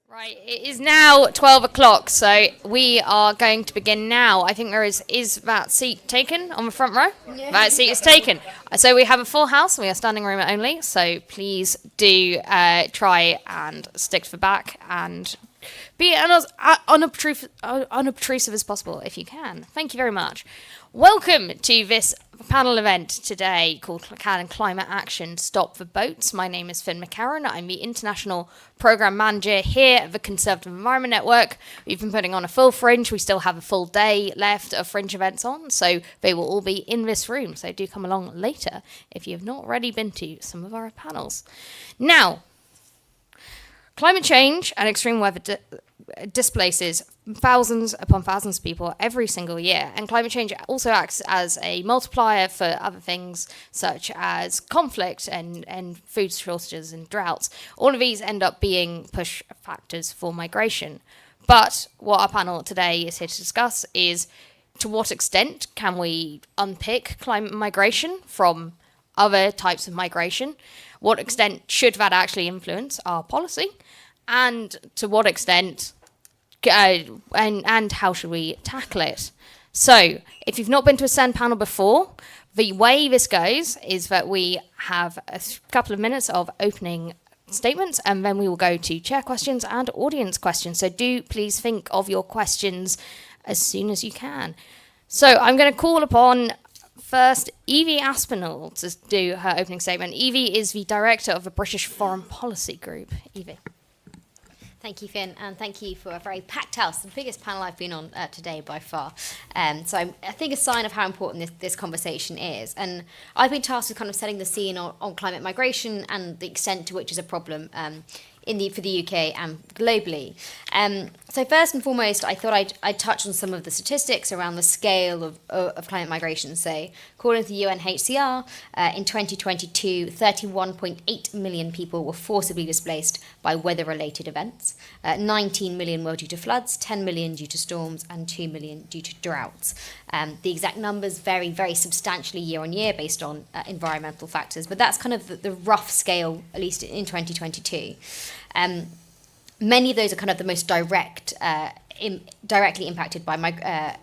Right, it is now 12 o'clock, so we are going to begin now. I think is that seat taken on the front row? Yeah. That seat is taken. So we have a full house, we are standing room only, so please do try and stick to the back and be as unobtrusive as possible if you can. Thank you very much. Welcome to this panel event today called Can Climate Action Stop the Boats. My name is Finn McCarran. I'm the International Programme Manager here at the Conservative Environment Network. We've been putting on a full Fringe. We still have a full day left of Fringe events on, so they will all be in this room. So do come along later if you have not already been to some of our panels. Now, climate change and extreme weather displaces thousands upon thousands of people every single year, and climate change also acts as a multiplier for other things such as conflict and food shortages and droughts. All of these end up being push factors for migration. But what our panel today is here to discuss is to what extent can we unpick climate migration from other types of migration? What extent should that actually influence our policy? And to what extent and how should we tackle it? So, if you've not been to a SEND panel before, the way this goes is that we have a couple of minutes of opening statements, and then we will go to chair questions and audience questions. So do please think of your questions as soon as you can. So I'm going to call upon first Evie Aspinall to do her opening statement. Evie is the director of the British Foreign Policy Group. Evie. Thank you, Finn, and thank you for a very packed house, the biggest panel I've been on today by far. So I think a sign of how important this conversation is. And I've been tasked with kind of setting the scene on climate migration and the extent to which is a problem for the UK and globally. So first and foremost, I thought I'd touch on some of the statistics around the scale of climate migration. So according to the UNHCR, in 2022, 31.8 million people were forcibly displaced by weather-related events. 19 million were due to floods, 10 million due to storms, and 2 million due to droughts. The exact numbers vary very substantially year on year based on environmental factors, but that's kind of the rough scale, at least in 2022. Many of those are kind of the most directly impacted by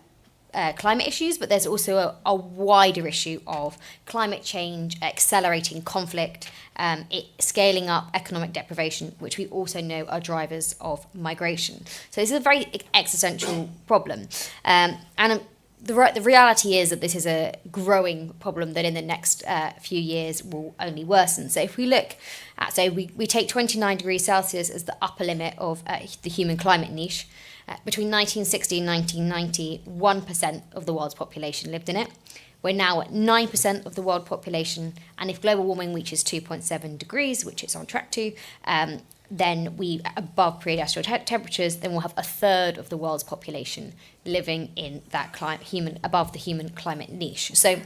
climate issues, but there's also a wider issue of climate change accelerating conflict, scaling up economic deprivation, which we also know are drivers of migration. So this is a very existential problem. The reality is that this is a growing problem that in the next few years will only worsen. So if we look at, we take 29 degrees Celsius as the upper limit of the human climate niche. Between 1960 and 1990, 1% of the world's population lived in it. We're now at 9% of the world population, and if global warming reaches 2.7 degrees, which it's on track to, then we above pre-industrial temperatures, then we'll have a third of the world's population living in that above the human climate niche. So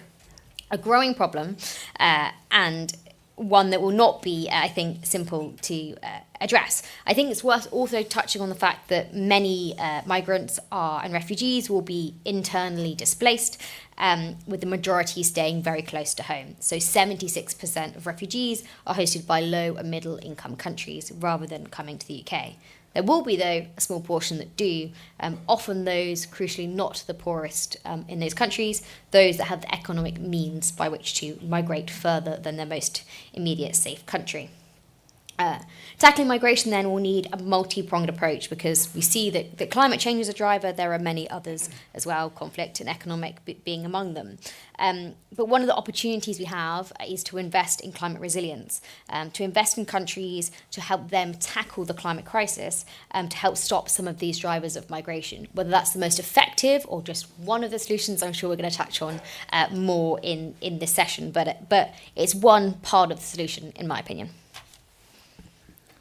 a growing problem, and one that will not be, I think, simple to address. I think it's worth also touching on the fact that many migrants and refugees will be internally displaced, with the majority staying very close to home. So 76% of refugees are hosted by low and middle income countries rather than coming to the UK. There will be, though, a small portion that do, often those, crucially, not the poorest in those countries, those that have the economic means by which to migrate further than their most immediate safe country. Tackling migration then will need a multi-pronged approach because we see that climate change is a driver. There are many others as well, conflict and economic being among them. But one of the opportunities we have is to invest in climate resilience, to invest in countries to help them tackle the climate crisis, to help stop some of these drivers of migration. Whether that's the most effective or just one of the solutions, I'm sure we're going to touch on more in this session, but it's one part of the solution, in my opinion.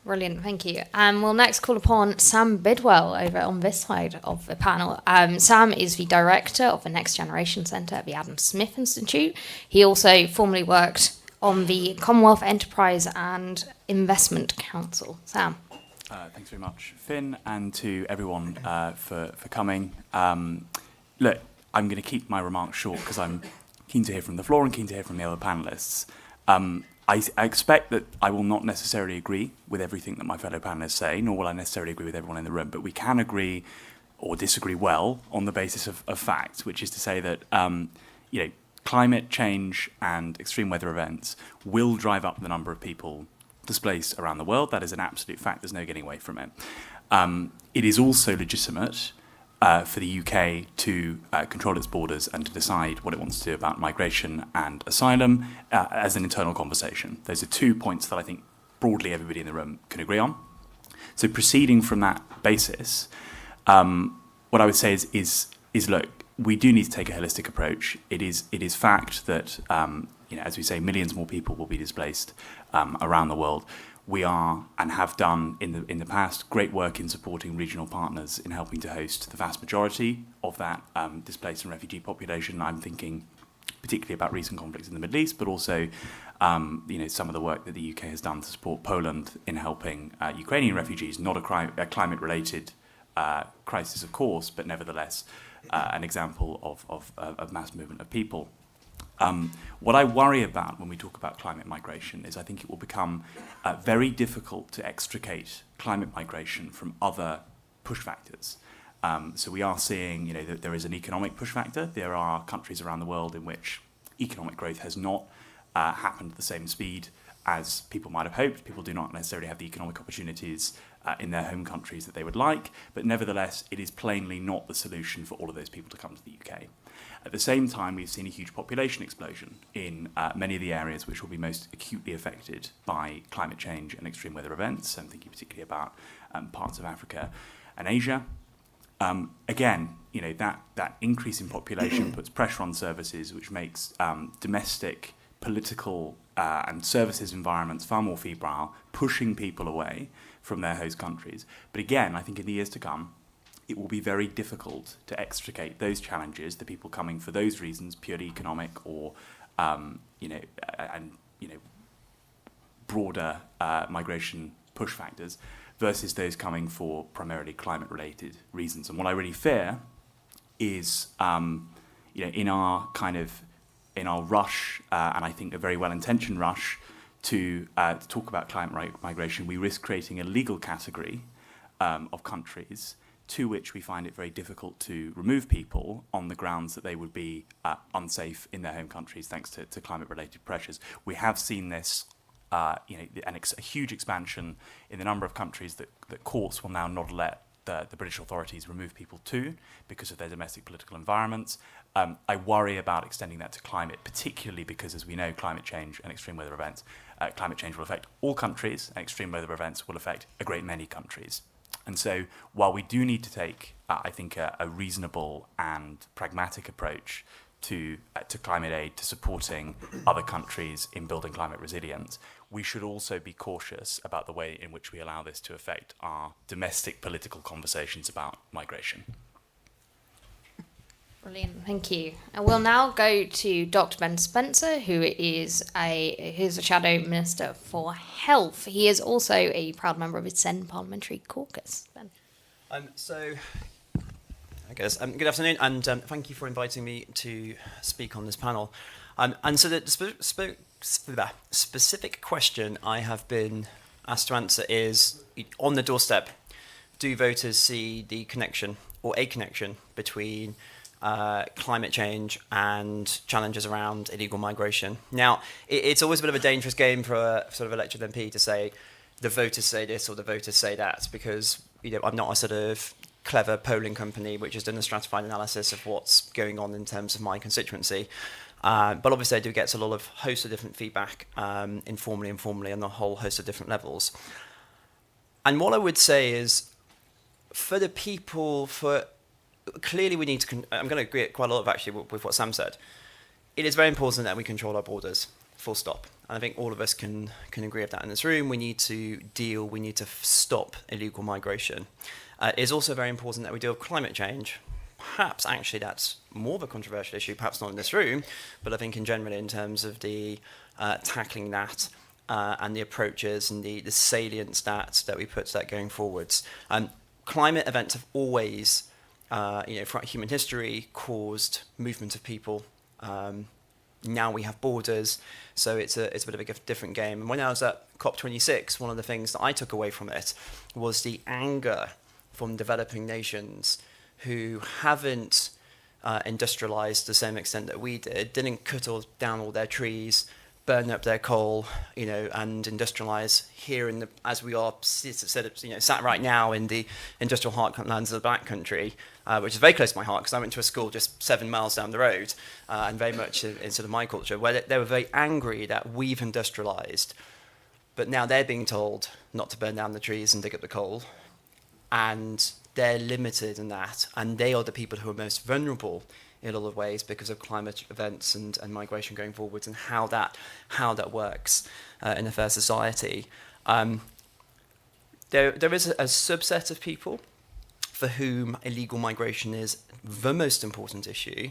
Brilliant, thank you. We'll next call upon Sam Bidwell over on this side of the panel. Sam is the director of the Next Generation Centre at the Adam Smith Institute. He also formerly worked on the Commonwealth Enterprise and Investment Council. Sam. Thanks very much, Finn, and to everyone for coming. Look, I'm going to keep my remarks short because I'm keen to hear from the floor and keen to hear from the other panellists. I expect that I will not necessarily agree with everything that my fellow panelists say, nor will I necessarily agree with everyone in the room, but we can agree or disagree well on the basis of facts, which is to say that climate change and extreme weather events will drive up the number of people displaced around the world. That is an absolute fact. There's no getting away from it. It is also legitimate for the UK to control its borders and to decide what it wants to do about migration and asylum as an internal conversation. Those are 2 points that I think broadly everybody in the room can agree on. So proceeding from that basis, what I would say is look, we do need to take a holistic approach. It is fact that as we say, millions more people will be displaced around the world. We are and have done in the past great work in supporting regional partners in helping to host the vast majority of that displaced and refugee population. I'm thinking particularly about recent conflicts in the Middle East, but also some of the work that the UK has done to support Poland in helping Ukrainian refugees, not a climate-related crisis, of course, but nevertheless an example of mass movement of people. What I worry about when we talk about climate migration is I think it will become very difficult to extricate climate migration from other push factors. So we are seeing, that there is an economic push factor. There are countries around the world in which economic growth has not happened at the same speed as people might have hoped. People do not necessarily have the economic opportunities in their home countries that they would like, but nevertheless, it is plainly not the solution for all of those people to come to the UK. At the same time, we've seen a huge population explosion in many of the areas which will be most acutely affected by climate change and extreme weather events. I'm thinking particularly about parts of Africa and Asia. Again, that increase in population puts pressure on services, which makes domestic political and services environments far more febrile, pushing people away from their host countries. But again, I think in the years to come, it will be very difficult to extricate those challenges, the people coming for those reasons, purely economic or, broader migration push factors, versus those coming for primarily climate-related reasons. And what I really fear is, in our rush, and I think a very well-intentioned rush to talk about climate migration, we risk creating a legal category of countries to which we find it very difficult to remove people on the grounds that they would be unsafe in their home countries thanks to climate-related pressures. We have seen this, a huge expansion in the number of countries that courts will now not let the British authorities remove people to because of their domestic political environments. I worry about extending that to climate, particularly because, as we know, climate change and extreme weather events, climate change will affect all countries, and extreme weather events will affect a great many countries. And so while we do need to take, I think, a reasonable and pragmatic approach to climate aid, to supporting other countries in building climate resilience, we should also be cautious about the way in which we allow this to affect our domestic political conversations about migration. Brilliant, thank you. And we'll now go to Dr. Ben Spencer, who is a Shadow Minister for Health. He is also a proud member of his Sen Parliamentary Caucus. Ben. Good afternoon, and thank you for inviting me to speak on this panel. And so the specific question I have been asked to answer is, on the doorstep, do voters see the connection or a connection between climate change and challenges around illegal migration? Now, it's always a bit of a dangerous game for a sort of elected MP to say the voters say this or the voters say that, because I'm not a sort of clever polling company which has done a stratified analysis of what's going on in terms of my constituency. But obviously I do get a lot of host of different feedback, informally, on a whole host of different levels. And what I would say is, for the people, clearly we need to, I'm going to agree quite a lot actually with what Sam said. It is very important that we control our borders, full stop. And I think all of us can agree with that in this room. We need to stop illegal migration. It is also very important that we deal with climate change. Perhaps actually that's more of a controversial issue, perhaps not in this room, but I think in general in terms of the tackling that and the approaches and the salience that we put to that going forwards. Climate events have always, throughout human history, caused movement of people Now we have borders, so it's a bit of a different game. And when I was at COP26, one of the things that I took away from it was the anger from developing nations who haven't industrialized to the same extent that we did, didn't cut down all their trees, burn up their coal, and industrialize here as we are sat right now in the industrial heartlands of the Black Country, which is very close to my heart because I went to a school just 7 miles down the road, and very much in sort of my culture, where they were very angry that we've industrialized, but now they're being told not to burn down the trees and dig up the coal, and they're limited in that, and they are the people who are most vulnerable in a lot of ways because of climate events and migration going forwards, and how that works in a fair society. There is a subset of people for whom illegal migration is the most important issue,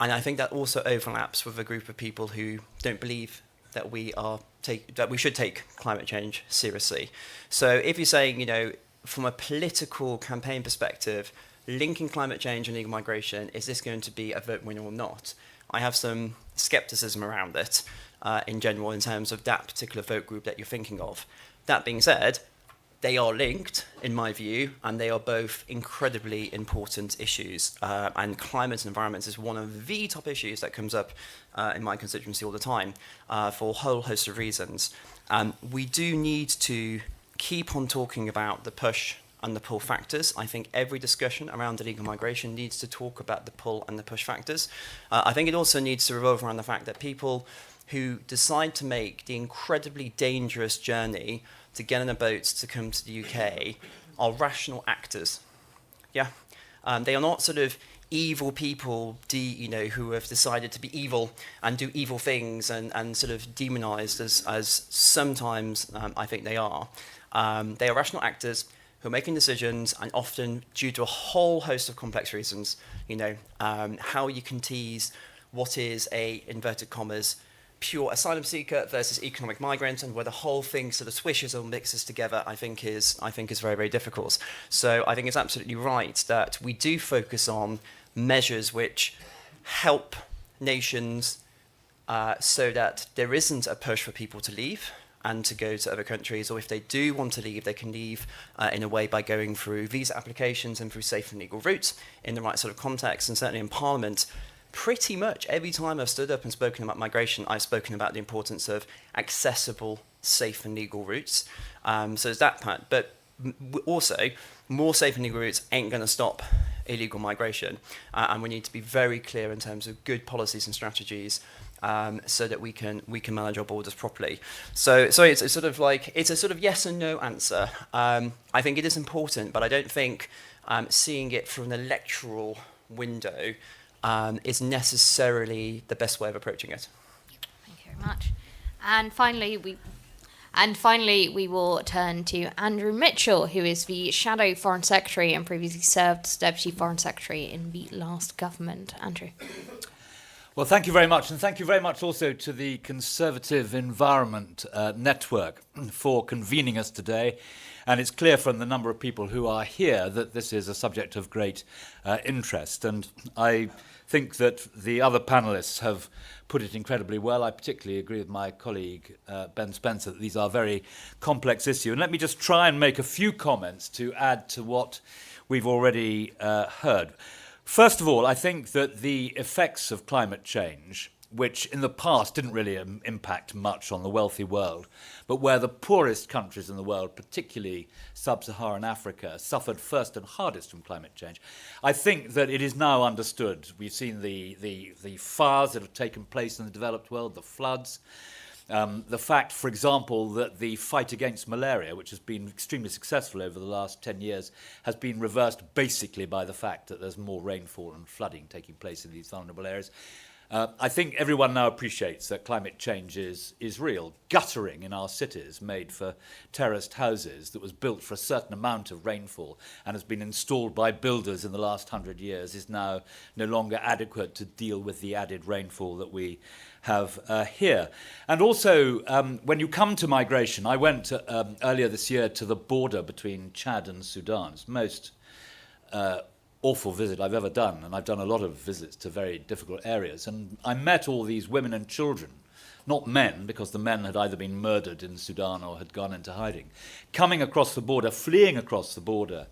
and I think that also overlaps with a group of people who don't believe that we should take climate change seriously. So if you're saying, from a political campaign perspective, linking climate change and illegal migration, is this going to be a vote winner or not? I have some skepticism around it in general in terms of that particular vote group that you're thinking of. That being said, they are linked, in my view, and they are both incredibly important issues. And climate and environment is one of the top issues that comes up in my constituency all the time for a whole host of reasons. We do need to keep on talking about the push and the pull factors. I think every discussion around illegal migration needs to talk about the pull and the push factors. I think it also needs to revolve around the fact that people who decide to make the incredibly dangerous journey to get on a boat to come to the UK are rational actors. Yeah, they are not sort of evil people, who have decided to be evil and do evil things and sort of demonized as sometimes I think they are. They are rational actors who are making decisions, and often due to a whole host of complex reasons, how you can tease what is a, inverted commas, pure asylum seeker versus economic migrant, and where the whole thing sort of swishes or mixes together, I think is very, very difficult. So I think it's absolutely right that we do focus on measures which help nations so that there isn't a push for people to leave and to go to other countries, or if they do want to leave, they can leave in a way by going through visa applications and through safe and legal routes in the right sort of context. And certainly in Parliament, pretty much every time I've stood up and spoken about migration, I've spoken about the importance of accessible, safe and legal routes. So there's that part. But also, more safe and legal routes ain't going to stop illegal migration. And we need to be very clear in terms of good policies and strategies so that we can manage our borders properly. So it's a sort of yes and no answer. I think it is important, but I don't think seeing it from an electoral window is necessarily the best way of approaching it. Thank you very much. And finally, we will turn to Andrew Mitchell, who is the Shadow Foreign Secretary and previously served as Deputy Foreign Secretary in the last government. Andrew. Well, thank you very much, and thank you very much also to the Conservative Environment Network for convening us today. And it's clear from the number of people who are here that this is a subject of great interest. And I think that the other panellists have put it incredibly well. I particularly agree with my colleague Ben Spencer that these are very complex issues. And let me just try and make a few comments to add to what we've already heard. First of all, I think that the effects of climate change, which in the past didn't really impact much on the wealthy world, but where the poorest countries in the world, particularly sub-Saharan Africa, suffered first and hardest from climate change. I think that it is now understood. We've seen the fires that have taken place in the developed world, the floods, the fact, for example, that the fight against malaria, which has been extremely successful over the last 10 years, has been reversed basically by the fact that there's more rainfall and flooding taking place in these vulnerable areas. I think everyone now appreciates that climate change is real. Guttering in our cities made for terraced houses that was built for a certain amount of rainfall and has been installed by builders in the last 100 years is now no longer adequate to deal with the added rainfall that we have here. And also, when you come to migration, I went earlier this year to the border between Chad and Sudan. It's most awful visit I've ever done, and I've done a lot of visits to very difficult areas, and I met all these women and children, not men, because the men had either been murdered in Sudan or had gone into hiding, coming across the border, fleeing across the border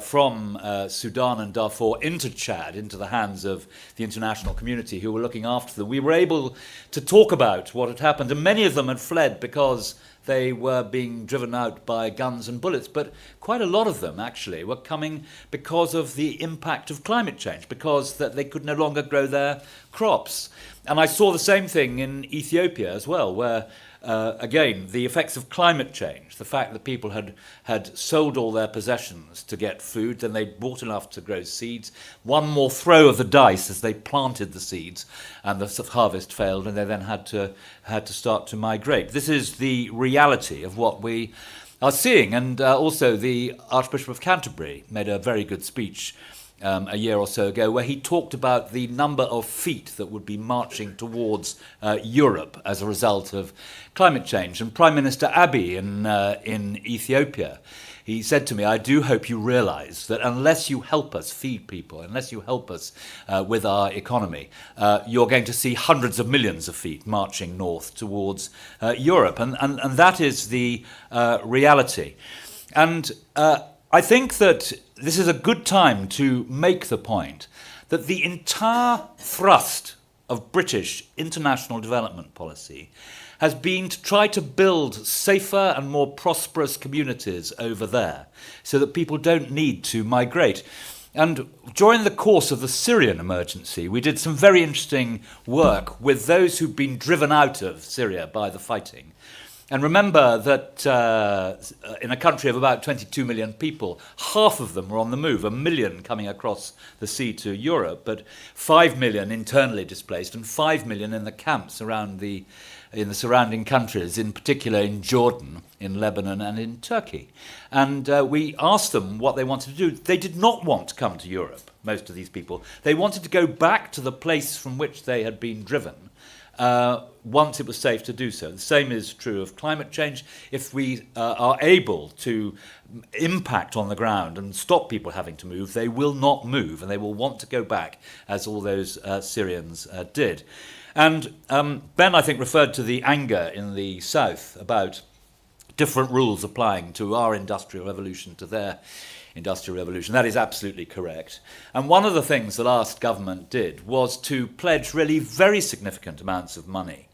from Sudan and Darfur into Chad, into the hands of the international community who were looking after them. We were able to talk about what had happened, and many of them had fled because they were being driven out by guns and bullets, but quite a lot of them actually were coming because of the impact of climate change, because that they could no longer grow their crops. And I saw the same thing in Ethiopia as well, where, again, the effects of climate change, the fact that people had sold all their possessions to get food, then they'd bought enough to grow seeds. One more throw of the dice as they planted the seeds, and the harvest failed, and they then had to start to migrate. This is the reality of what we are seeing. And also the Archbishop of Canterbury made a very good speech a year or so ago, where he talked about the number of feet that would be marching towards Europe as a result of climate change. And Prime Minister Abiy in Ethiopia, he said to me, I do hope you realise that unless you help us feed people, unless you help us with our economy, you're going to see hundreds of millions of feet marching north towards Europe. And that is the reality. And I think that this is a good time to make the point that the entire thrust of British international development policy has been to try to build safer and more prosperous communities over there so that people don't need to migrate. And during the course of the Syrian emergency, we did some very interesting work with those who've been driven out of Syria by the fighting. And remember that in a country of about 22 million people, half of them were on the move, 1 million coming across the sea to Europe, but 5 million internally displaced and 5 million in the camps around in the surrounding countries, in particular in Jordan, in Lebanon and in Turkey. And we asked them what they wanted to do. They did not want to come to Europe, most of these people. They wanted to go back to the place from which they had been driven. Once it was safe to do so. The same is true of climate change. If we are able to impact on the ground and stop people having to move, they will not move and they will want to go back, as all those Syrians did. And Ben, I think, referred to the anger in the south about different rules applying to our industrial revolution to their industrial revolution. That is absolutely correct. And one of the things the last government did was to pledge really very significant amounts of money.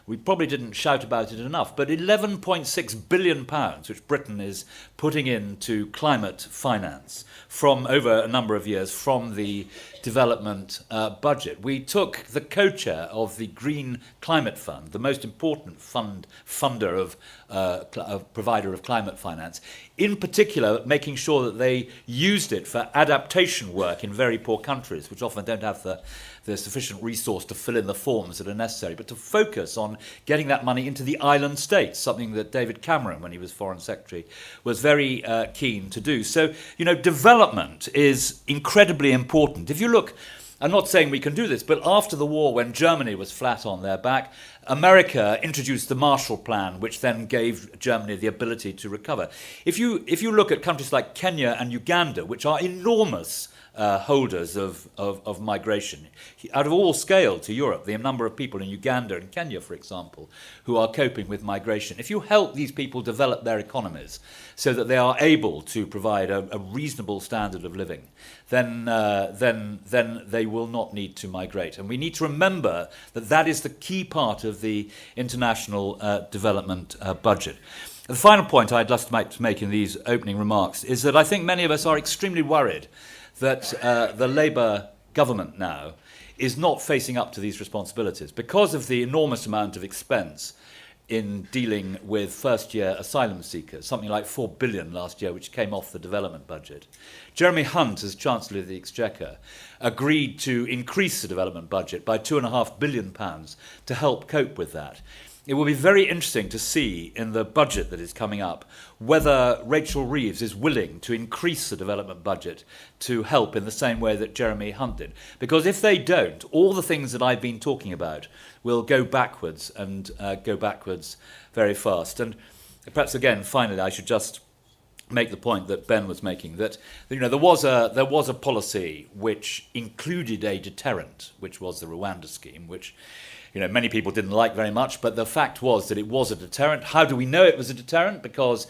We probably didn't shout about it enough, but £11.6 billion, which Britain is putting into climate finance from over a number of years from the development budget. We took the co-chair of the Green Climate Fund, the most important funder of provider of climate finance, in particular making sure that they used it for adaptation work in very poor countries, which often don't have the sufficient resource to fill in the forms that are necessary, but to focus on getting that money into the island states, something that David Cameron, when he was Foreign Secretary, was very keen to do. So, development is incredibly important. If you look, I'm not saying we can do this, but after the war, when Germany was flat on their back, America introduced the Marshall Plan, which then gave Germany the ability to recover. If you look at countries like Kenya and Uganda, which are enormous holders of migration, out of all scale to Europe, the number of people in Uganda and Kenya, for example, who are coping with migration. If you help these people develop their economies so that they are able to provide a reasonable standard of living, then they will not need to migrate. And we need to remember that that is the key part of the international development budget. The final point I'd like to make in these opening remarks is that I think many of us are extremely worried that the Labour government now is not facing up to these responsibilities because of the enormous amount of expense in dealing with first-year asylum seekers, something like £4 billion last year, which came off the development budget. Jeremy Hunt, as Chancellor of the Exchequer, agreed to increase the development budget by £2.5 billion to help cope with that. It will be very interesting to see in the budget that is coming up whether Rachel Reeves is willing to increase the development budget to help in the same way that Jeremy Hunt did. Because if they don't, all the things that I've been talking about will go backwards and go backwards very fast. And perhaps again, finally, I should just make the point that Ben was making, that there was a policy which included a deterrent, which was the Rwanda scheme, which many people didn't like very much, but the fact was that it was a deterrent. How do we know it was a deterrent? Because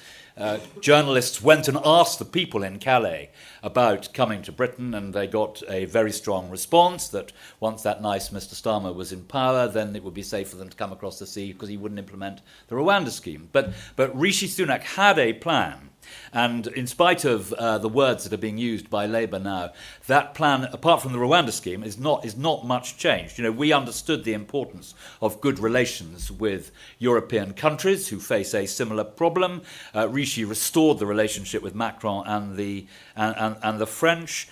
journalists went and asked the people in Calais about coming to Britain, and they got a very strong response that once that nice Mr. Starmer was in power, then it would be safe for them to come across the sea because he wouldn't implement the Rwanda scheme. But Rishi Sunak had a plan. And in spite of the words that are being used by Labour now, that plan, apart from the Rwanda scheme, is not much changed. We understood the importance of good relations with European countries who face a similar problem. Rishi restored the relationship with Macron and the French.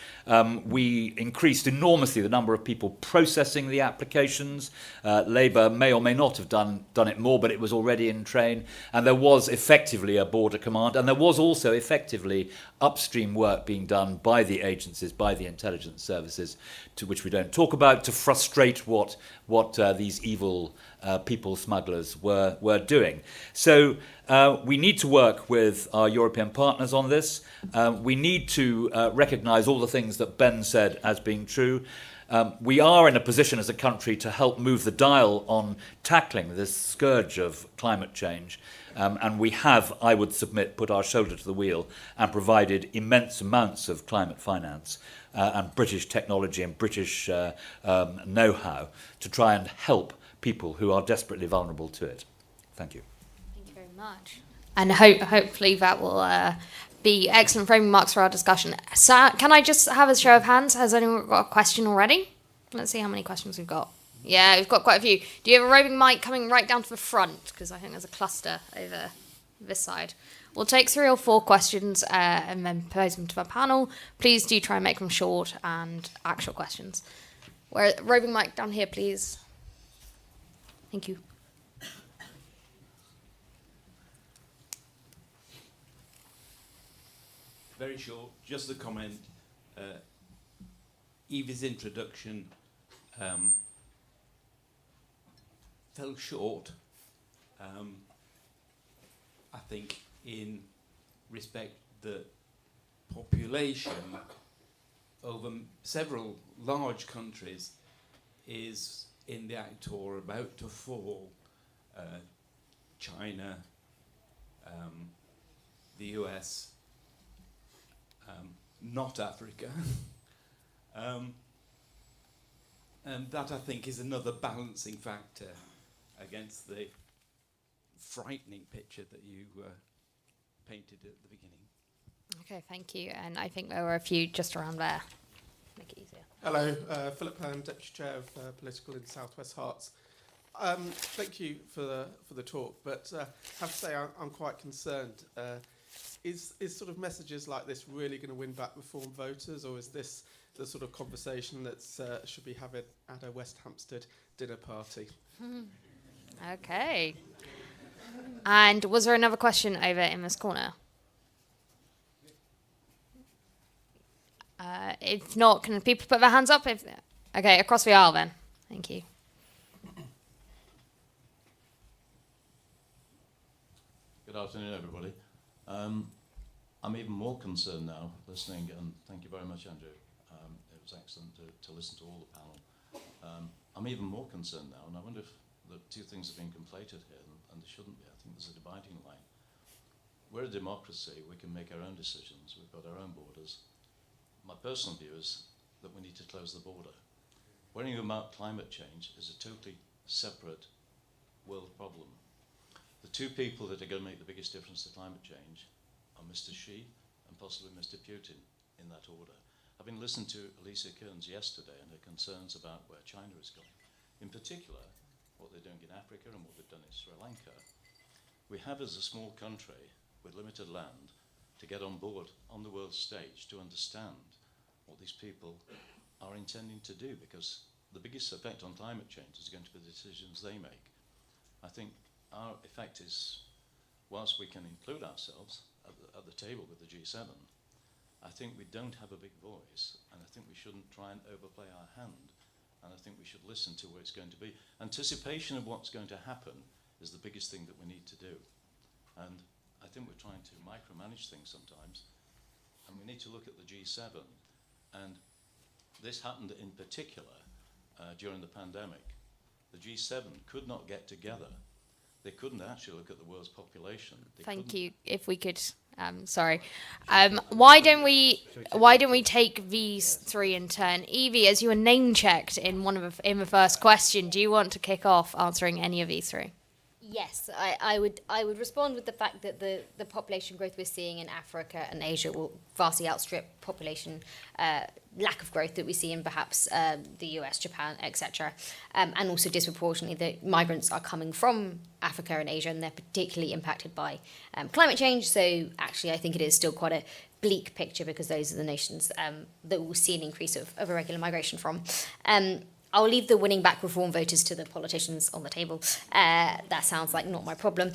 We increased enormously the number of people processing the applications. Labour may or may not have done it more, but it was already in train. And there was effectively a border command, and there was also effectively upstream work being done by the agencies, by the intelligence services, to which we don't talk about, to frustrate what these evil people smugglers were doing. So we need to work with our European partners on this. We need to recognise all the things that Ben said as being true. We are in a position as a country to help move the dial on tackling this scourge of climate change. And we have, I would submit, put our shoulder to the wheel and provided immense amounts of climate finance and British technology and British know-how to try and help people who are desperately vulnerable to it. Thank you. Thank you very much. And hopefully that will be excellent framing remarks for our discussion. So can I just have a show of hands? Has anyone got a question already? Let's see how many questions we've got. Yeah, we've got quite a few. Do you have a roving mic coming right down to the front? Because I think there's a cluster over this side. We'll take 3 or 4 questions and then pose them to the panel. Please do try and make them short and actual questions. Roving mic down here, please. Thank you. Very short, just a comment. Evie's introduction fell short, I think, in respect that population over several large countries is in the act or about to fall. China, the US, not Africa. And that, I think, is another balancing factor against the frightening picture that you painted at the beginning. Okay, thank you. And I think there were a few just around there. Make it easier. Hello, Philip Hearn, Deputy Chair of Political in South West Herts. Thank you for the talk, but I have to say I'm quite concerned. Is sort of messages like this really going to win back Reform voters, or is this the sort of conversation that should be having at a West Hampstead dinner party? Okay. And was there another question over in this corner? If not, can people put their hands up? Okay, across the aisle then. Thank you. Good afternoon, everybody. I'm even more concerned now listening, and thank you very much, Andrew. It was excellent to listen to all the panel. I'm even more concerned now, and I wonder if the two things have been conflated here, and they shouldn't be. I think there's a dividing line. We're a democracy. We can make our own decisions. We've got our own borders. My personal view is that we need to close the border. Worrying about climate change is a totally separate world problem. The two people that are going to make the biggest difference to climate change are Mr. Xi and possibly Mr. Putin, in that order. Having listened to Alicia Kearns yesterday and her concerns about where China is going, in particular, what they're doing in Africa and what they've done in Sri Lanka, we have, as a small country with limited land, to get on board on the world stage to understand what these people are intending to do, because the biggest effect on climate change is going to be the decisions they make. I think our effect is, whilst we can include ourselves at the table with the G7, I think we don't have a big voice, and I think we shouldn't try and overplay our hand, and I think we should listen to where it's going to be. Anticipation of what's going to happen is the biggest thing that we need to do. And I think we're trying to micromanage things sometimes, and we need to look at the G7. And this happened in particular during the pandemic. The G7 could not get together. They couldn't actually look at the world's population. Thank you. If we could, sorry, why don't we take these three in turn? Evie, as you were name checked in in the first question, do you want to kick off answering any of these three? Yes, I would respond with the fact that the population growth we're seeing in Africa and Asia will vastly outstrip population lack of growth that we see in perhaps the US, Japan, etc. And also disproportionately, the migrants are coming from Africa and Asia, and they're particularly impacted by climate change. So actually, I think it is still quite a bleak picture, because those are the nations that will see an increase of irregular migration from. I'll leave the winning back reform voters to the politicians on the table. That sounds like not my problem.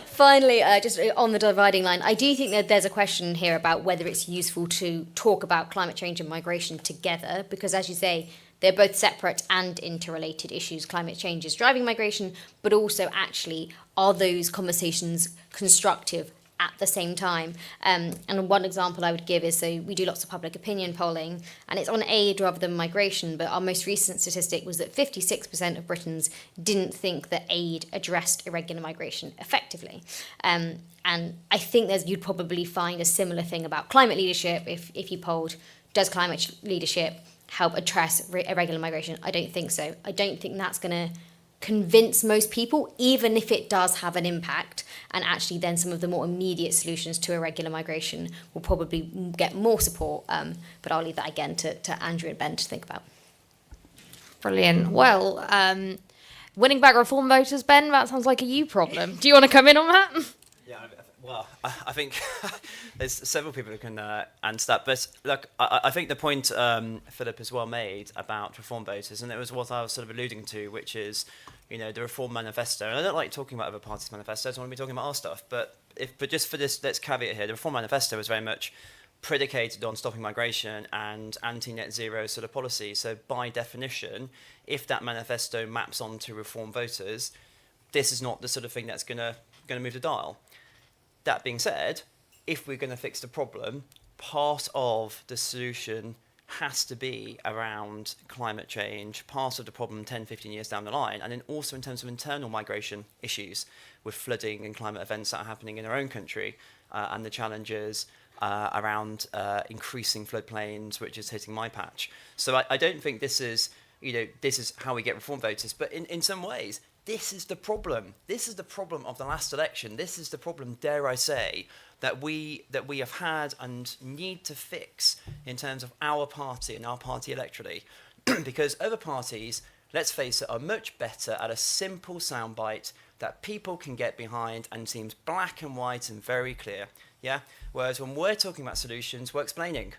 Finally, just on the dividing line, I do think that there's a question here about whether it's useful to talk about climate change and migration together, because as you say, they're both separate and interrelated issues. Climate change is driving migration, but also actually, are those conversations constructive at the same time? And one example I would give is, so we do lots of public opinion polling, and it's on aid rather than migration, but our most recent statistic was that 56% of Britons didn't think that aid addressed irregular migration effectively. And I think you'd probably find a similar thing about climate leadership if you polled, does climate leadership help address irregular migration? I don't think so. I don't think that's going to convince most people, even if it does have an impact. And actually then some of the more immediate solutions to irregular migration will probably get more support. But I'll leave that again to Andrew and Ben to think about. Brilliant. Well, winning back reform voters, Ben, that sounds like a you problem. Do you want to come in on that? Yeah, well, I think there's several people who can answer that. But look, I think the point Philip has well made about reform voters, and it was what I was sort of alluding to, which is, the Reform Manifesto. And I don't like talking about other parties' manifestos. I want to be talking about our stuff. But just for this, let's caveat here. The Reform Manifesto was very much predicated on stopping migration and anti-net zero sort of policy. So by definition, if that manifesto maps onto reform voters, this is not the sort of thing that's going to move the dial. That being said, if we're going to fix the problem, part of the solution has to be around climate change, part of the problem 10, 15 years down the line, and then also in terms of internal migration issues with flooding and climate events that are happening in our own country, and the challenges around increasing floodplains, which is hitting my patch. So I don't think this is how we get reform voters, but in some ways, this is the problem. This is the problem of the last election. This is the problem, dare I say, that we have had and need to fix in terms of our party and our party electorally. Because other parties, let's face it, are much better at a simple soundbite that people can get behind and seems black and white and very clear. Yeah. Whereas when we're talking about solutions, we're explaining.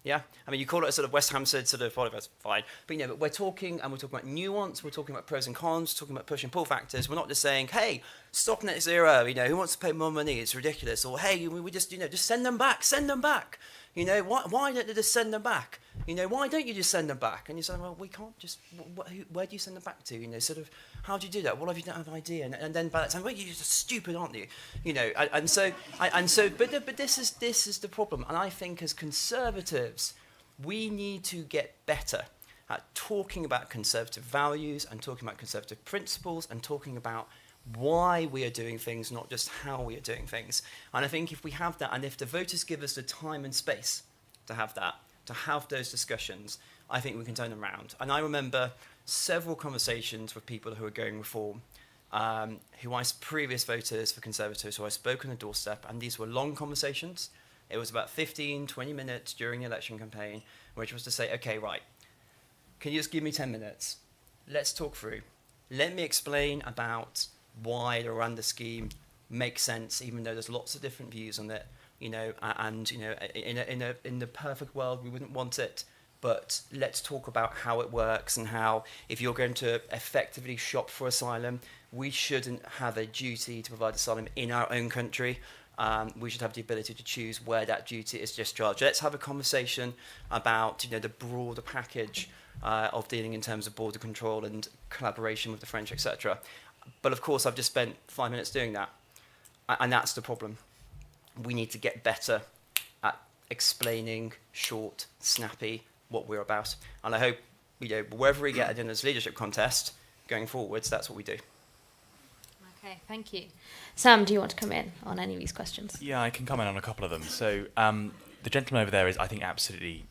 Yeah, I mean, you call it a sort of West Hampstead sort of whatever, fine. But but we're talking about nuance, we're talking about pros and cons, talking about push and pull factors. We're not just saying, hey, stop net zero, who wants to pay more money? It's ridiculous. Or hey, we just, just send them back. Why don't they just send them back? Why don't you just send them back? And you say, well, we can't just, where do you send them back to? Sort of, how do you do that? Well, if you don't have an idea, and then by that time, well, you're just stupid, aren't you? But this is the problem. And I think as conservatives, we need to get better at talking about conservative values and talking about conservative principles and talking about why we are doing things, not just how we are doing things. And I think if we have that, and if the voters give us the time and space to have that, to have those discussions, I think we can turn them around. And I remember several conversations with people who are going reform, previous voters for Conservatives who I spoke on the doorstep, and these were long conversations. It was about 15, 20 minutes during the election campaign, which was to say, okay, right, can you just give me 10 minutes? Let's talk through. Let me explain about why the Rwanda scheme makes sense, even though there's lots of different views on it, in the perfect world, we wouldn't want it. But let's talk about how it works and how, if you're going to effectively shop for asylum, we shouldn't have a duty to provide asylum in our own country. We should have the ability to choose where that duty is discharged. Let's have a conversation about, the broader package of dealing in terms of border control and collaboration with the French, etc. But of course, I've just spent 5 minutes doing that. And that's the problem. We need to get better at explaining short, snappy, what we're about. And I hope, wherever we get in this leadership contest going forwards, that's what we do. Okay, thank you. Sam, do you want to come in on any of these questions? Yeah, I can comment on a couple of them. So the gentleman over there is, I think, absolutely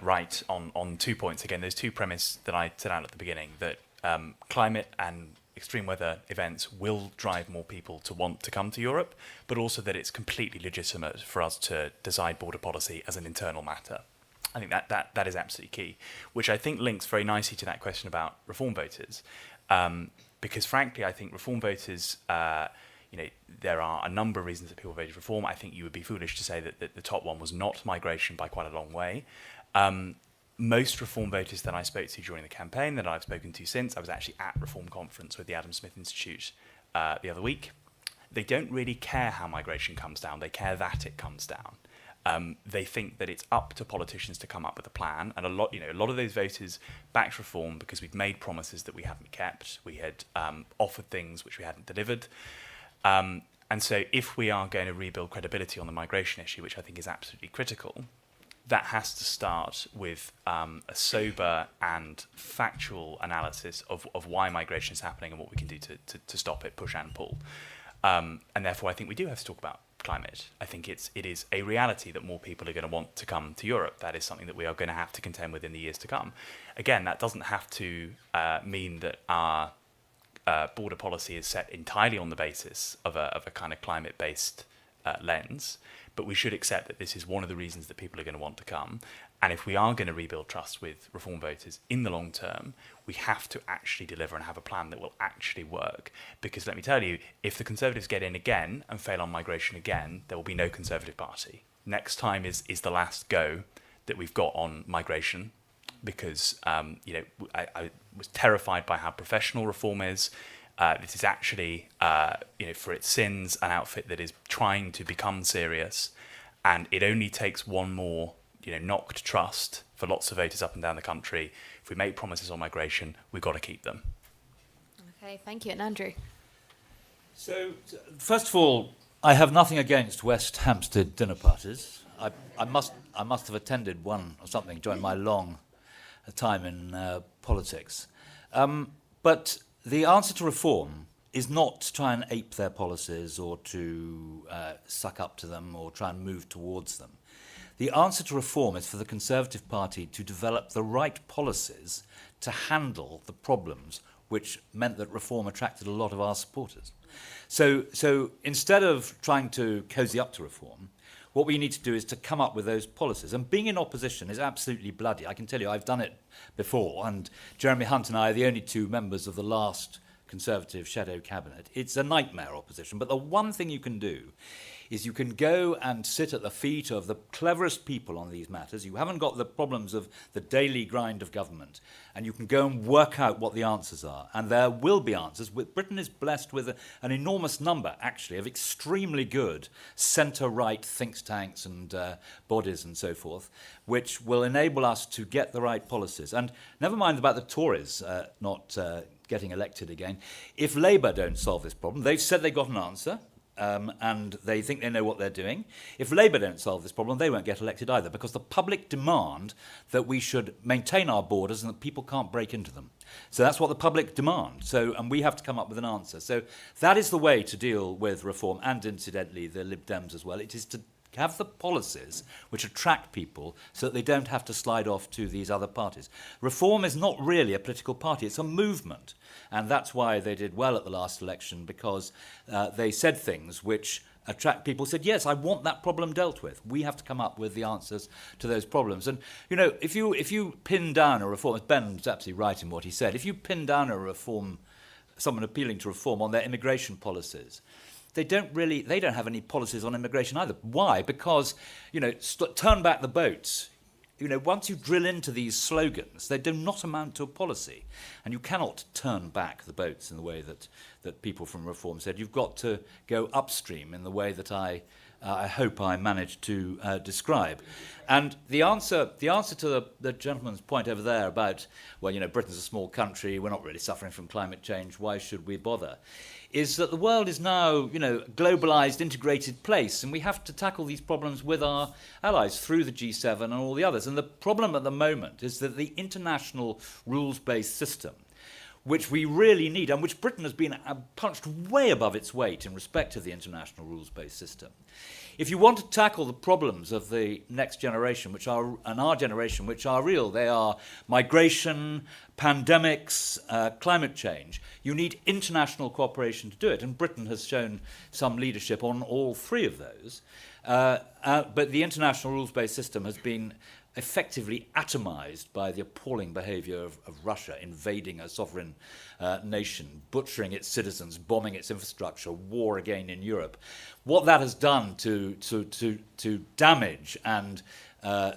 right on 2 points. Again, those two premises that I set out at the beginning, that climate and extreme weather events will drive more people to want to come to Europe, but also that it's completely legitimate for us to decide border policy as an internal matter. I think that is absolutely key, which I think links very nicely to that question about reform voters. Because frankly, I think reform voters, there are a number of reasons that people voted reform. I think you would be foolish to say that the top one was not migration by quite a long way. Most reform voters that I spoke to during the campaign, that I've spoken to since, I was actually at Reform Conference with the Adam Smith Institute the other week. They don't really care how migration comes down. They care that it comes down. They think that it's up to politicians to come up with a plan, and a lot of those voters backed reform because we'd made promises that we hadn't kept. We had offered things which we hadn't delivered. And so if we are going to rebuild credibility on the migration issue, which I think is absolutely critical, that has to start with a sober and factual analysis of why migration is happening and what we can do to stop it, push and pull. And therefore, I think we do have to talk about climate. I think it is a reality that more people are going to want to come to Europe. That is something that we are going to have to contend with in the years to come. Again, that doesn't have to mean that our border policy is set entirely on the basis of a kind of climate-based lens, but we should accept that this is one of the reasons that people are going to want to come. And if we are going to rebuild trust with reform voters in the long term, we have to actually deliver and have a plan that will actually work. Because let me tell you, if the Conservatives get in again and fail on migration again, there will be no Conservative Party. Next time is the last go that we've got on migration, because I was terrified by how professional reform is. This is actually, for its sins, an outfit that is trying to become serious, and it only takes one more, knocked trust for lots of voters up and down the country. If we make promises on migration, we've got to keep them. Okay, thank you. And Andrew? So, first of all, I have nothing against West Hampstead dinner parties. I must have attended one or something during my long time in politics. But the answer to reform is not to try and ape their policies or to suck up to them or try and move towards them. The answer to reform is for the Conservative Party to develop the right policies to handle the problems which meant that reform attracted a lot of our supporters. So instead of trying to cozy up to reform, what we need to do is to come up with those policies. And being in opposition is absolutely bloody. I can tell you, I've done it before, and Jeremy Hunt and I are the only two members of the last Conservative shadow cabinet. It's a nightmare opposition, but the one thing you can do is you can go and sit at the feet of the cleverest people on these matters. You haven't got the problems of the daily grind of government, and you can go and work out what the answers are. And there will be answers. Britain is blessed with an enormous number, actually, of extremely good centre-right think tanks and bodies and so forth, which will enable us to get the right policies. And never mind about the Tories not getting elected again. If Labour don't solve this problem, they've said they got an answer. And they think they know what they're doing. If Labour don't solve this problem, they won't get elected either, because the public demand that we should maintain our borders and that people can't break into them. So that's what the public demand. And we have to come up with an answer. So that is the way to deal with reform, and incidentally the Lib Dems as well. It is to have the policies which attract people so that they don't have to slide off to these other parties. Reform is not really a political party, it's a movement. And that's why they did well at the last election, because they said things which attract people, said, yes, I want that problem dealt with. We have to come up with the answers to those problems. And, if you pin down a reform, Ben's absolutely right in what he said, if you pin down a reform, someone appealing to reform on their immigration policies, they don't have any policies on immigration either. Why? Because, turn back the boats. Once you drill into these slogans, they do not amount to a policy. And you cannot turn back the boats in the way that that people from Reform said. You've got to go upstream in the way that I hope I managed to describe. And the answer to the gentleman's point over there about, well, Britain's a small country, we're not really suffering from climate change, why should we bother, is that the world is now, a globalised, integrated place, and we have to tackle these problems with our allies through the G7 and all the others. And the problem at the moment is that the international rules-based system, which we really need, and which Britain has been punched way above its weight in respect to the international rules-based system. If you want to tackle the problems of the next generation, and our generation, which are real, they are migration, pandemics, climate change, you need international cooperation to do it. And Britain has shown some leadership on all three of those. But the international rules-based system has been effectively atomized by the appalling behavior of Russia invading a sovereign nation, butchering its citizens, bombing its infrastructure, war again in Europe. What that has done to damage and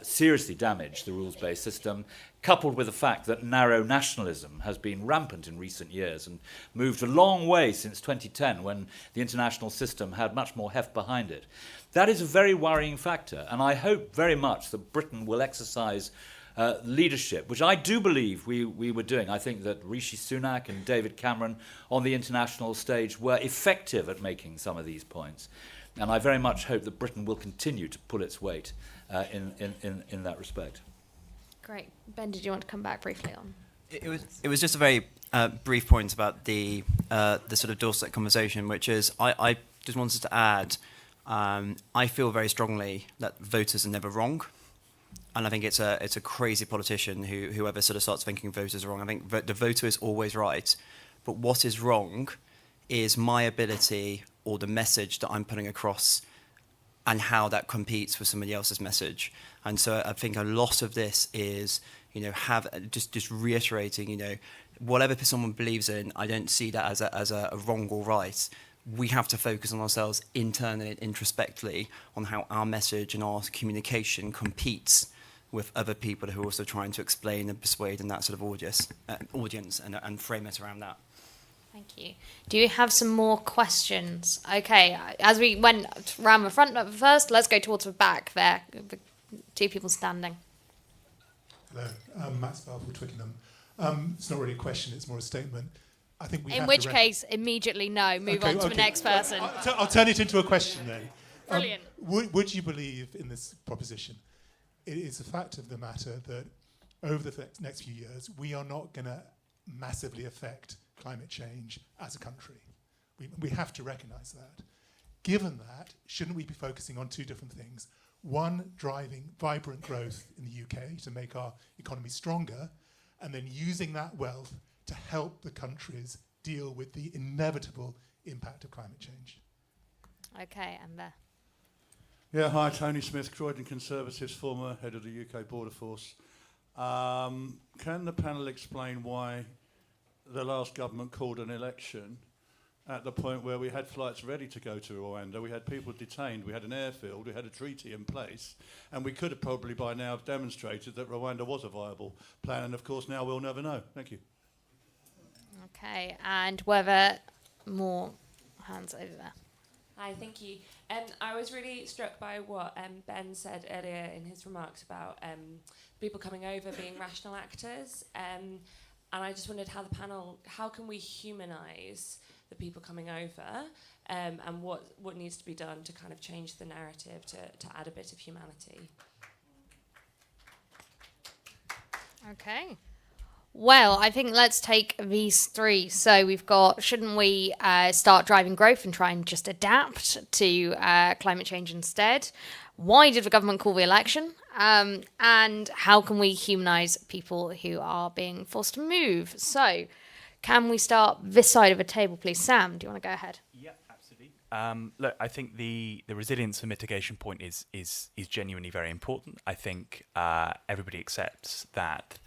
seriously damage the rules-based system, coupled with the fact that narrow nationalism has been rampant in recent years and moved a long way since 2010, when the international system had much more heft behind it. That is a very worrying factor, and I hope very much that Britain will exercise leadership, which I do believe we were doing. I think that Rishi Sunak and David Cameron on the international stage were effective at making some of these points, and I very much hope that Britain will continue to pull its weight in that respect. Great. Ben, did you want to come back briefly on? It was just a very brief point about the sort of doorstep conversation, which is I just wanted to add, I feel very strongly that voters are never wrong, and I think it's a crazy politician whoever sort of starts thinking voters are wrong. I think the voter is always right, but what is wrong is my ability or the message that I'm putting across and how that competes with somebody else's message. And so I think a lot of this is, just reiterating, whatever someone believes in, I don't see that as a wrong or right. We have to focus on ourselves internally and introspectively on how our message and our communication competes with other people who are also trying to explain and persuade in that sort of audience and frame it around that. Thank you. Do you have some more questions? Okay, as we went round the front first, let's go towards the back there. The two people standing. Hello, Matt Spell from Twickenham. It's not really a question, it's more a statement. I think we In have which to case, immediately no. Move on to the next person. I'll turn it into a question then. Brilliant. Would you believe in this proposition? It is a fact of the matter that over the next few years, we are not going to massively affect climate change as a country. We have to recognise that. Given that, shouldn't we be focusing on two different things? One, driving vibrant growth in the UK to make our economy stronger, and then using that wealth to help the countries deal with the inevitable impact of climate change. Okay, and there. Yeah, hi, Tony Smith, Croydon Conservatives, former head of the UK Border Force. Can the panel explain why the last government called an election at the point where we had flights ready to go to Rwanda, we had people detained, we had an airfield, we had a treaty in place, and we could have probably by now have demonstrated that Rwanda was a viable plan, and of course now we'll never know. Thank you. Okay, and were there more hands over there? Hi, thank you. I was really struck by what Ben said earlier in his remarks about people coming over being rational actors. And I just wondered how can we humanise the people coming over, and what needs to be done to kind of change the narrative to add a bit of humanity? Okay. Well, I think let's take these three. So we've got, shouldn't we start driving growth and try and just adapt to climate change instead? Why did the government call the election? And how can we humanise people who are being forced to move? So can we start this side of the table, please? Sam, do you want to go ahead? Yeah, absolutely. Look, I think the resilience and mitigation point is genuinely very important. I think everybody accepts that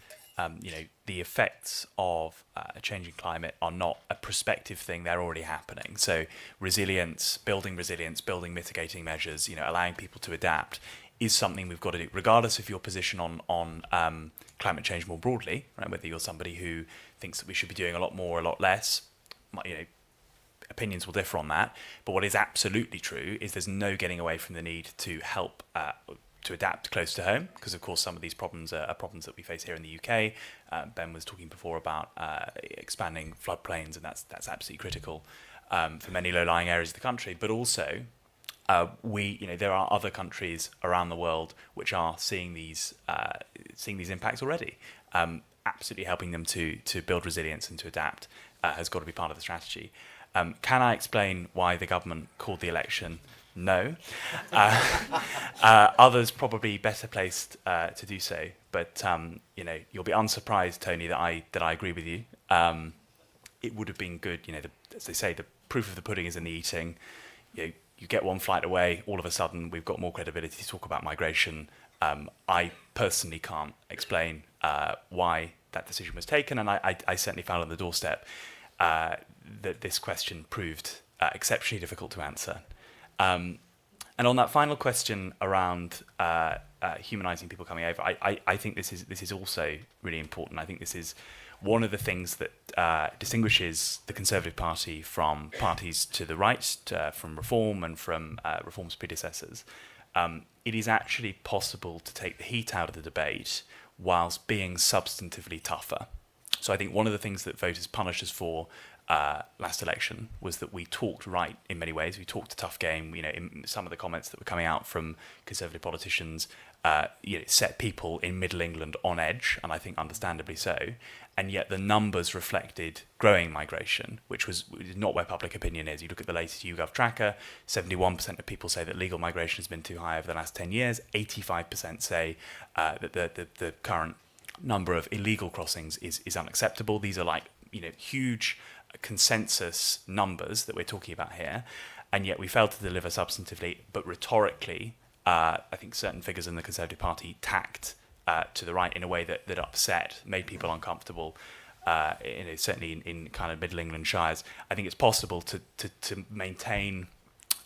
the effects of a changing climate are not a prospective thing, they're already happening. So resilience, building mitigating measures, allowing people to adapt is something we've got to do, regardless of your position on climate change more broadly, right? Whether you're somebody who thinks that we should be doing a lot more, a lot less, opinions will differ on that. But what is absolutely true is there's no getting away from the need to help to adapt close to home, because of course some of these problems are problems that we face here in the UK. Ben was talking before about expanding floodplains, and that's absolutely critical for many low-lying areas of the country. But also, there are other countries around the world which are seeing these impacts already. Absolutely helping them to build resilience and to adapt has got to be part of the strategy. Can I explain why the government called the election? No. Others probably better placed to do so. But you'll be unsurprised, Tony, that I agree with you. It would have been good, as they say, the proof of the pudding is in the eating. You get one flight away, all of a sudden we've got more credibility to talk about migration. I personally can't explain why that decision was taken, and I certainly found on the doorstep that this question proved exceptionally difficult to answer. And on that final question around humanising people coming over, I think this is also really important. I think this is one of the things that distinguishes the Conservative Party from parties to the right, from Reform and from Reform's predecessors. It is actually possible to take the heat out of the debate whilst being substantively tougher. So I think one of the things that voters punished us for last election was that we talked right in many ways. We talked a tough game. In some of the comments that were coming out from Conservative politicians set people in Middle England on edge, and I think understandably so. And yet the numbers reflected growing migration, which was not where public opinion is. You look at the latest YouGov tracker, 71% of people say that legal migration has been too high over the last 10 years. 85% say that the current number of illegal crossings is unacceptable. These are huge consensus numbers that we're talking about here. And yet we failed to deliver substantively, but rhetorically, I think certain figures in the Conservative Party tacked to the right in a way that upset, made people uncomfortable, certainly in kind of Middle England shires. I think it's possible to maintain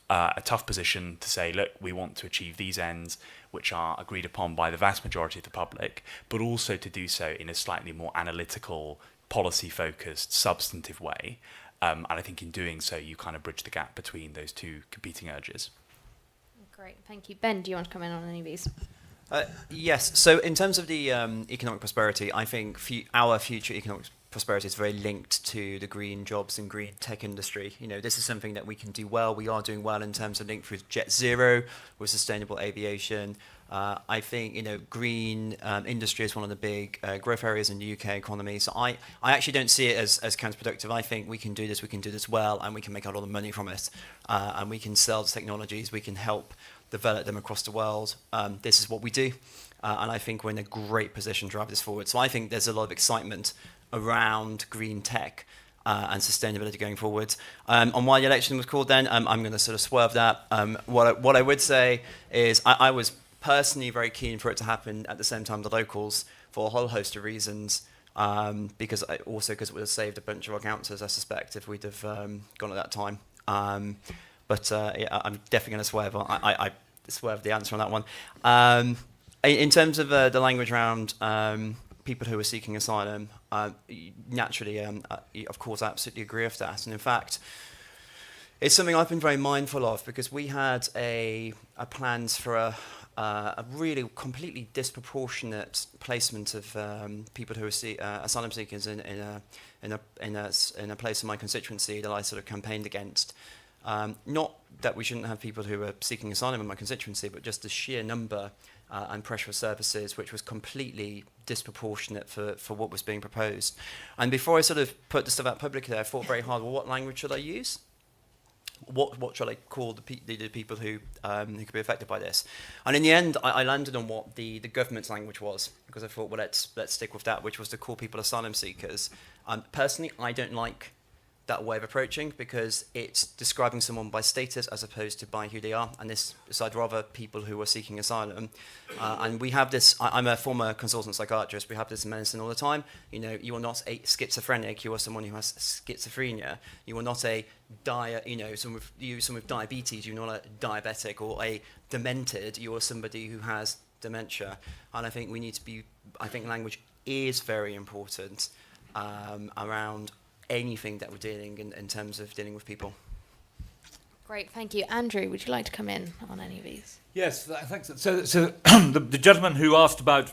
a tough position to say, look, we want to achieve these ends, which are agreed upon by the vast majority of the public, but also to do so in a slightly more analytical, policy-focused, substantive way. And I think in doing so, you kind of bridge the gap between those two competing urges. Great, thank you. Ben, do you want to come in on any of these? Yes. So in terms of the economic prosperity, I think our future economic prosperity is very linked to the green jobs and green tech industry. This is something that we can do well. We are doing well in terms of link with Jet Zero, with sustainable aviation. I think green industry is one of the big growth areas in the UK economy. So I actually don't see it as counterproductive. I think we can do this well, and we can make a lot of money from it. And we can sell the technologies, we can help develop them across the world. This is what we do. And I think we're in a great position to drive this forward. So I think there's a lot of excitement around green tech and sustainability going forward. On why the election was called then, I'm going to sort of swerve that. What I would say is I was personally very keen for it to happen at the same time the locals for a whole host of reasons, because it would have saved a bunch of our councillors, I suspect, if we'd have gone at that time. But I'm definitely going to swerve. I swerved the answer on that one. In terms of the language around people who are seeking asylum, naturally, of course, I absolutely agree with that. And in fact, it's something I've been very mindful of, because we had a plans for a really completely disproportionate placement of people who are asylum seekers in a place in my constituency that I sort of campaigned against. Not that we shouldn't have people who are seeking asylum in my constituency, but just the sheer number and pressure of services, which was completely disproportionate for what was being proposed. And before I sort of put the stuff out publicly, I thought very hard, well, what language should I use? What shall I call the people who could be affected by this? And in the end, I landed on what the government's language was, because I thought, well, let's stick with that, which was to call people asylum seekers. Personally, I don't like that way of approaching, because it's describing someone by status as opposed to by who they are, and so I'd rather people who are seeking asylum. And we have this, I'm a former consultant psychiatrist, we have this in medicine all the time. You are not a schizophrenic, you are someone who has schizophrenia. You are not someone with diabetes, you're not a diabetic, or a demented, you are somebody who has dementia. And I think language is very important around anything that we're dealing in terms of dealing with people. Great, thank you. Andrew, would you like to come in on any of these? Yes, thanks. So the gentleman who asked about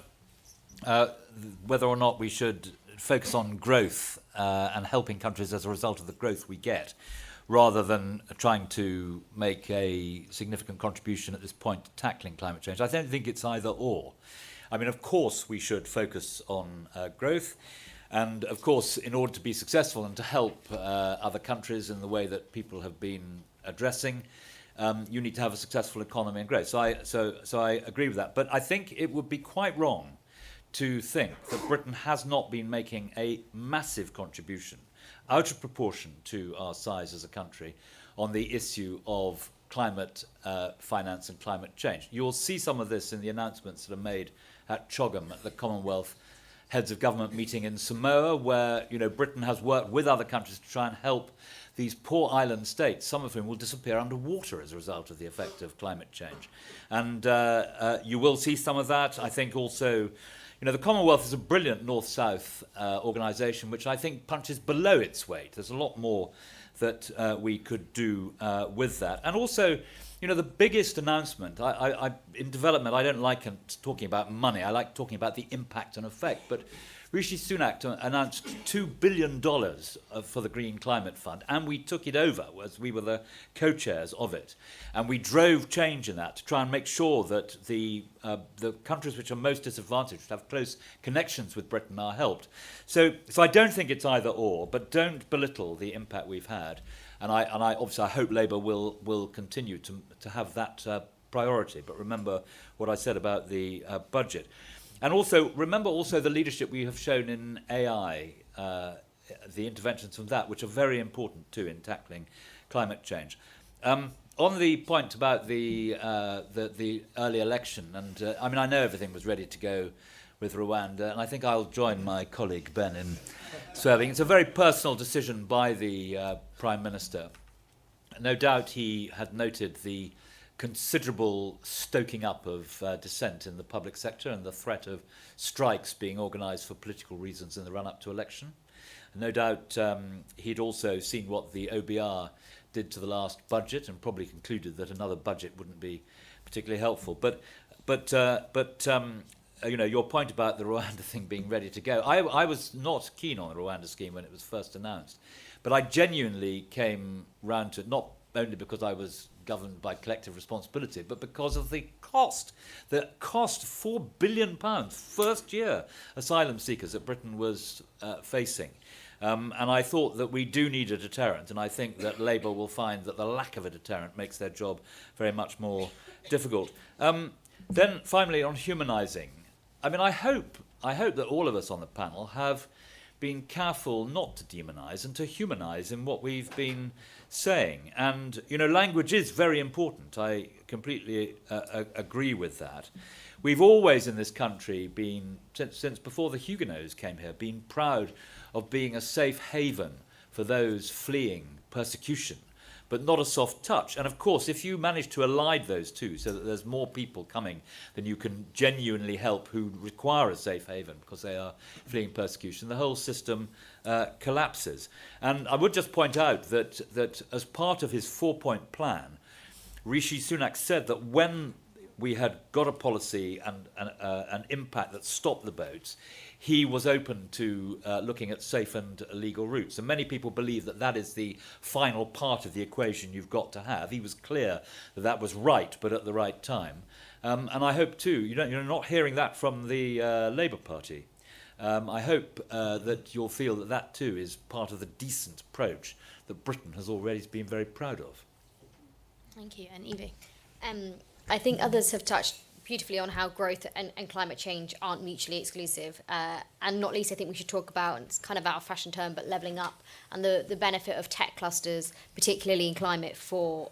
whether or not we should focus on growth and helping countries as a result of the growth we get, rather than trying to make a significant contribution at this point to tackling climate change. I don't think it's either or. I mean, of course, we should focus on growth. And, of course, in order to be successful and to help other countries in the way that people have been addressing, you need to have a successful economy and growth. So I agree with that. But I think it would be quite wrong to think that Britain has not been making a massive contribution out of proportion to our size as a country on the issue of climate finance and climate change. You'll see some of this in the announcements that are made at Chogham at the Commonwealth Heads of Government meeting in Samoa, where Britain has worked with other countries to try and help these poor island states, some of whom will disappear underwater as a result of the effect of climate change. And you will see some of that. I think also, the Commonwealth is a brilliant north-south organisation, which I think punches below its weight. There's a lot more that we could do with that. And also, the biggest announcement, in development, I don't like talking about money. I like talking about the impact and effect. But Rishi Sunak announced $2 billion for the Green Climate Fund, and we took it over as we were the co-chairs of it. And we drove change in that to try and make sure that the countries which are most disadvantaged, have close connections with Britain, are helped. So I don't think it's either or, but don't belittle the impact we've had. And I obviously I hope Labour will continue to have that priority. But remember what I said about the budget. And also, remember also the leadership we have shown in AI, the interventions from that, which are very important too in tackling climate change. On the point about the early election, and I know everything was ready to go with Rwanda, and I think I'll join my colleague Ben in swerving. It's a very personal decision by the Prime Minister. No doubt he had noted the considerable stoking up of dissent in the public sector and the threat of strikes being organised for political reasons in the run-up to election. No doubt he'd also seen what the OBR did to the last budget and probably concluded that another budget wouldn't be particularly helpful. But your point about the Rwanda thing being ready to go, I was not keen on the Rwanda scheme when it was first announced, but I genuinely came round to it, not only because I was governed by collective responsibility, but because of the cost. The cost, £4 billion, first year asylum seekers that Britain was facing. And I thought that we do need a deterrent, and I think that Labour will find that the lack of a deterrent makes their job very much more difficult. Then finally on humanising, I hope that all of us on the panel have been careful not to demonise and to humanise in what we've been saying. And, language is very important. I completely agree with that. We've always in this country been, since before the Huguenots came here, been proud of being a safe haven for those fleeing persecution, but not a soft touch. And of course, if you manage to allied those two so that there's more people coming than you can genuinely help who require a safe haven because they are fleeing persecution, the whole system collapses. And I would just point out that as part of his 4-point plan, Rishi Sunak said that when we had got a policy and an impact that stopped the boats, he was open to looking at safe and legal routes. And many people believe that that is the final part of the equation you've got to have. He was clear that that was right, but at the right time. And I hope, too, you're not hearing that from the Labour Party. I hope that you'll feel that that, too, is part of the decent approach that Britain has already been very proud of. Thank you. And Evie? I think others have touched beautifully on how growth and climate change aren't mutually exclusive. And not least, I think we should talk about, and it's kind of out of fashion term, but levelling up and the benefit of tech clusters, particularly in climate, for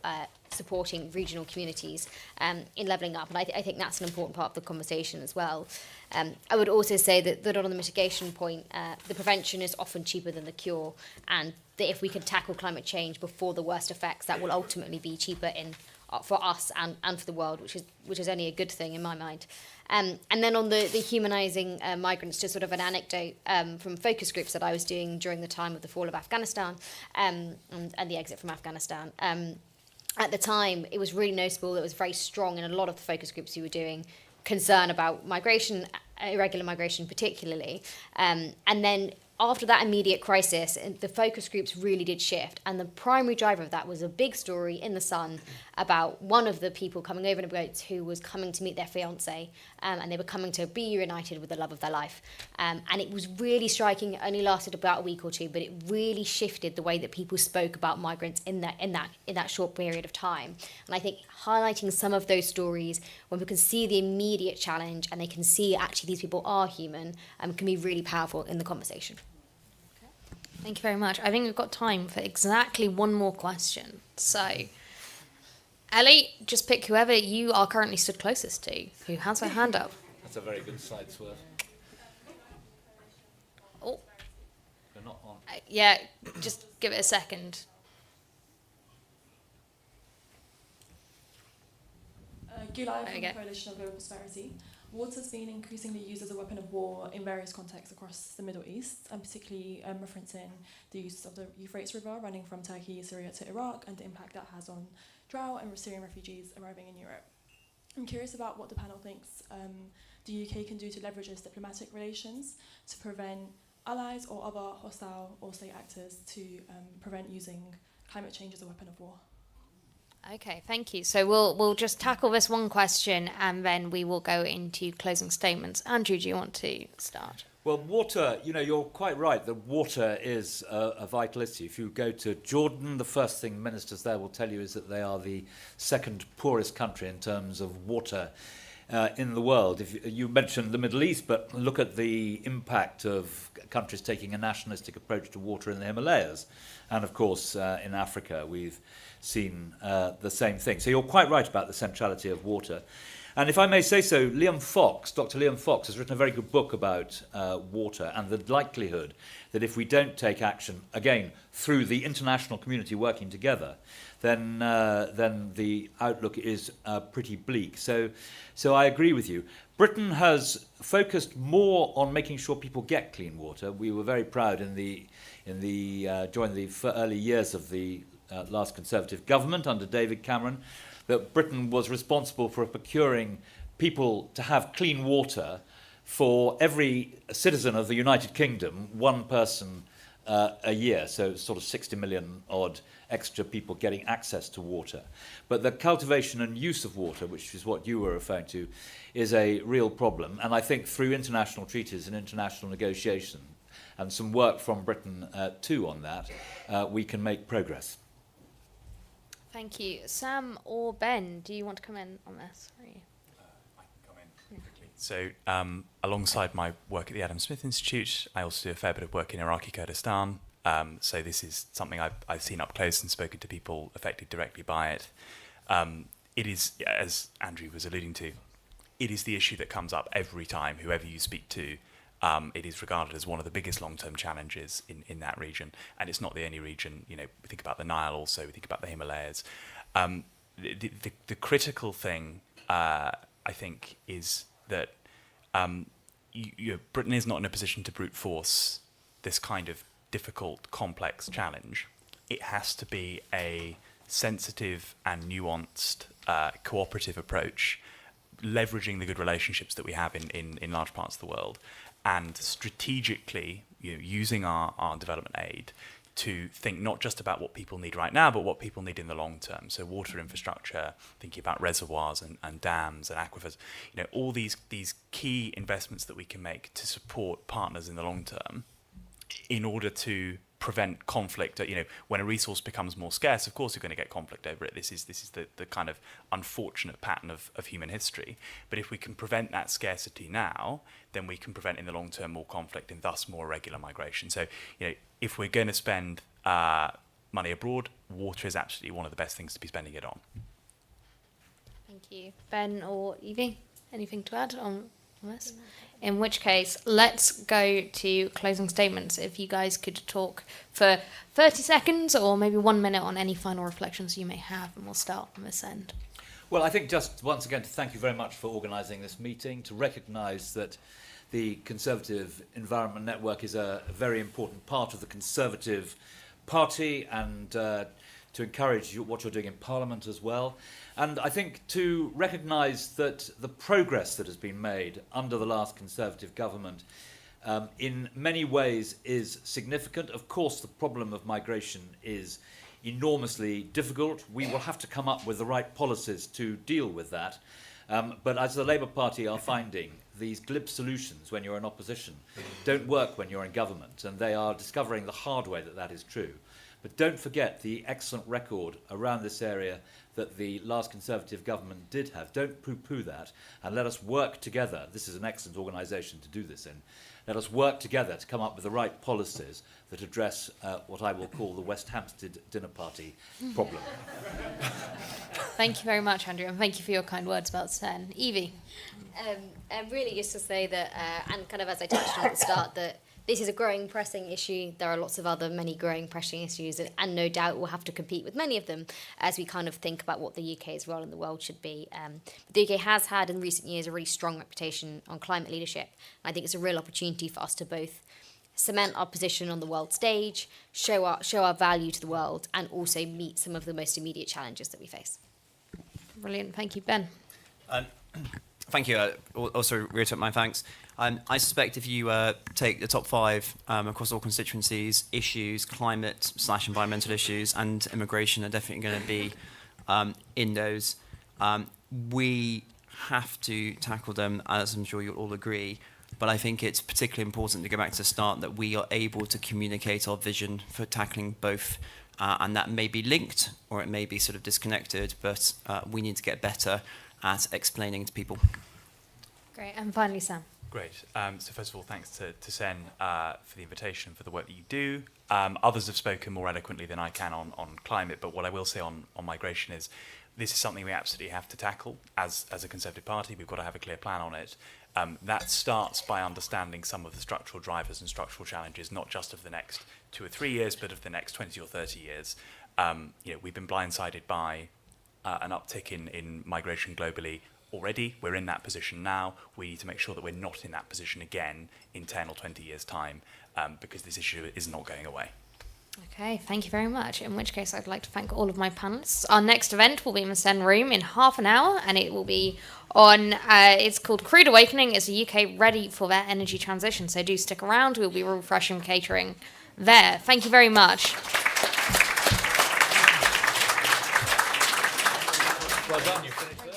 supporting regional communities in levelling up. And I think that's an important part of the conversation as well. I would also say that on the mitigation point, the prevention is often cheaper than the cure, and that if we can tackle climate change before the worst effects, that will ultimately be cheaper in for us and for the world, which is only a good thing in my mind. And then on the humanising migrants, just sort of an anecdote from focus groups that I was doing during the time of the fall of Afghanistan and the exit from Afghanistan. At the time, it was really noticeable. It was very strong in a lot of the focus groups we were doing, concern about migration, irregular migration particularly. And then after that immediate crisis, the focus groups really did shift. And the primary driver of that was a big story in The Sun about one of the people coming over in a boat who was coming to meet their fiancé, and they were coming to be reunited with the love of their life. And it was really striking. It only lasted about a week or two, but it really shifted the way that people spoke about migrants in that short period of time. And I think highlighting some of those stories when we can see the immediate challenge and they can see actually these people are human, can be really powerful in the conversation. Thank you very much. I think we've got time for exactly one more question. So, Ellie, just pick whoever you are currently stood closest to, who has their hand up. That's a very good side swerve. Oh. They're not on. Yeah, just give it a second. Gulai from Okay. the Coalition of Global Prosperity. Water's been increasingly used as a weapon of war in various contexts across the Middle East, and particularly referencing the use of the Euphrates River running from Turkey, Syria to Iraq, and the impact that has on drought and Syrian refugees arriving in Europe. I'm curious about what the panel thinks the UK can do to leverage its diplomatic relations to prevent allies or other hostile or state actors to prevent using climate change as a weapon of war. Okay, thank you. So we'll just tackle this one question and then we will go into closing statements. Andrew, do you want to start? Well, water, you're quite right that water is a vital issue. If you go to Jordan, the first thing ministers there will tell you is that they are the second poorest country in terms of water in the world. If you mentioned the Middle East, but look at the impact of countries taking a nationalistic approach to water in the Himalayas. And of course, in Africa, we've seen the same thing. So you're quite right about the centrality of water. And if I may say so, Dr. Liam Fox, has written a very good book about water and the likelihood that if we don't take action, again, through the international community working together, then the outlook is pretty bleak. So I agree with you. Britain has focused more on making sure people get clean water. We were very proud during the early years of the last Conservative government under David Cameron that Britain was responsible for procuring people to have clean water for every citizen of the United Kingdom, one person a year, so sort of 60 million odd extra people getting access to water. But the cultivation and use of water, which is what you were referring to, is a real problem. And I think through international treaties and international negotiation and some work from Britain too on that, we can make progress. Thank you. Sam or Ben, do you want to come in on this? I can come in quickly. So alongside my work at the Adam Smith Institute, I also do a fair bit of work in Iraqi Kurdistan. So this is something I've seen up close and spoken to people affected directly by it. It is, as Andrew was alluding to, it is the issue that comes up every time, whoever you speak to. It is regarded as one of the biggest long-term challenges in that region. And it's not the only region. We think about the Nile also, we think about the Himalayas. The critical thing, I think, is that Britain is not in a position to brute force this kind of difficult, complex challenge. It has to be a sensitive and nuanced, cooperative approach, leveraging the good relationships that we have in large parts of the world, and strategically using our development aid to think not just about what people need right now, but what people need in the long term. So water infrastructure, thinking about reservoirs and dams and aquifers, all these key investments that we can make to support partners in the long term in order to prevent conflict. When a resource becomes more scarce, of course you're going to get conflict over it. This is the kind of unfortunate pattern of human history. But if we can prevent that scarcity now, then we can prevent in the long term more conflict and thus more irregular migration. So, if we're going to spend money abroad, water is absolutely one of the best things to be spending it on. Thank you. Ben or Evie, anything to add on on this? In which case, let's go to closing statements. If you guys could talk for 30 seconds or maybe 1 minute on any final reflections you may have, and we'll start on this end. Well, I think just once again to thank you very much for organising this meeting, to recognise that the Conservative Environment Network is a very important part of the Conservative Party, and to encourage what you're doing in Parliament as well. And I think to recognise that the progress that has been made under the last Conservative government in many ways is significant. Of course, the problem of migration is enormously difficult. We will have to come up with the right policies to deal with that. But as the Labour Party are finding, these glib solutions when you're in opposition don't work when you're in government, and they are discovering the hard way that that is true. But don't forget the excellent record around this area that the last Conservative government did have. Don't poo-poo that, and let us work together. This is an excellent organisation to do this in. Let us work together to come up with the right policies that address what I will call the West Hampstead dinner party problem. Thank you very much, Andrew, and thank you for your kind words about Sen. Evie? Really just to say that, and kind of as I touched on at the start, that this is a growing pressing issue. There are lots of other many growing pressing issues, and no doubt we'll have to compete with many of them as we kind of think about what the UK's role in the world should be. The UK has had in recent years a really strong reputation on climate leadership. I think it's a real opportunity for us to both cement our position on the world stage, show our value to the world, and also meet some of the most immediate challenges that we face. Brilliant. Thank you, Ben. Thank you. Also reiterate my thanks. I suspect if you take the top 5 across all constituencies, issues, climate/environmental issues and immigration are definitely going to be in those. We have to tackle them, as I'm sure you'll all agree. But I think it's particularly important to go back to the start that we are able to communicate our vision for tackling both. And that may be linked or it may be sort of disconnected, but we need to get better at explaining to people. Great. And finally, Sam. Great. So first of all, thanks to Sen for the invitation, for the work that you do. Others have spoken more eloquently than I can on climate, but what I will say on migration is this is something we absolutely have to tackle as a Conservative Party. We've got to have a clear plan on it. That starts by understanding some of the structural drivers and structural challenges, not just of the next 2 or 3 years, but of the next 20 or 30 years. We've been blindsided by an uptick in migration globally already. We're in that position now. We need to make sure that we're not in that position again in 10 or 20 years' time, because this issue is not going away. Okay, thank you very much. In which case, I'd like to thank all of my panelists. Our next event will be in the Sen Room in half an hour, and it will be on, it's called Crude Awakening. Is the UK ready for their energy transition? So do stick around. We'll be refreshing catering there. Thank you very much. Well done, you finished early.